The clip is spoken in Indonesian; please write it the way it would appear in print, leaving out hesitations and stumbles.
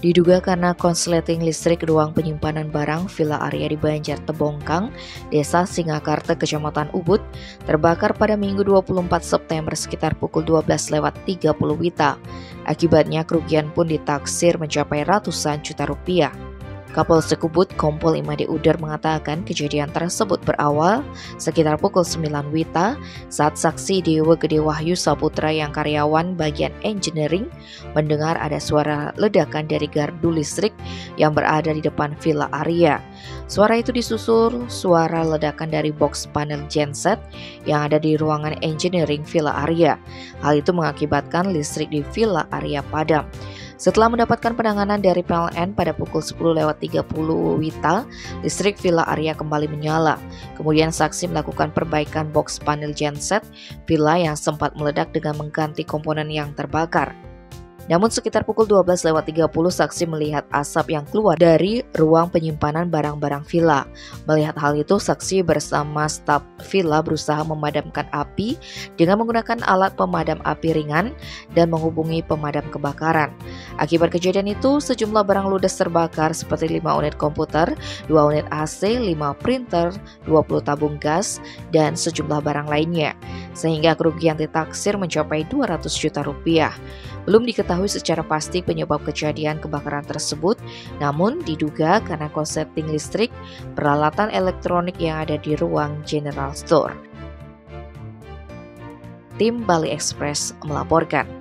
Diduga karena konsleting listrik ruang penyimpanan barang Villa Arya di Banjar Tebongkang, Desa Singakarta, Kecamatan Ubud, terbakar pada Minggu 24 September sekitar pukul 12:30 WITA. Akibatnya kerugian pun ditaksir mencapai ratusan juta rupiah. Kapolsek Ubud Kompol Imade Udar mengatakan kejadian tersebut berawal sekitar pukul 9 WITA saat saksi Dewa Gede Wahyu Saputra yang karyawan bagian engineering mendengar ada suara ledakan dari gardu listrik yang berada di depan Villa Arya. Suara itu disusul suara ledakan dari box panel genset yang ada di ruangan engineering Villa Arya. Hal itu mengakibatkan listrik di Villa Arya padam. Setelah mendapatkan penanganan dari PLN pada pukul 10:30 WITA, listrik Villa Arya kembali menyala. Kemudian saksi melakukan perbaikan box panel genset villa yang sempat meledak dengan mengganti komponen yang terbakar. Namun sekitar pukul 12:30 saksi melihat asap yang keluar dari ruang penyimpanan barang-barang villa. Melihat hal itu, saksi bersama staf villa berusaha memadamkan api dengan menggunakan alat pemadam api ringan dan menghubungi pemadam kebakaran. Akibat kejadian itu, sejumlah barang ludes terbakar seperti 5 unit komputer, 2 unit AC, 5 printer, 20 tabung gas, dan sejumlah barang lainnya. Sehingga kerugian ditaksir mencapai 200 juta rupiah. Belum diketahui secara pasti penyebab kejadian kebakaran tersebut, namun diduga karena konsleting listrik peralatan elektronik yang ada di ruang General Store. Tim Bali Express melaporkan.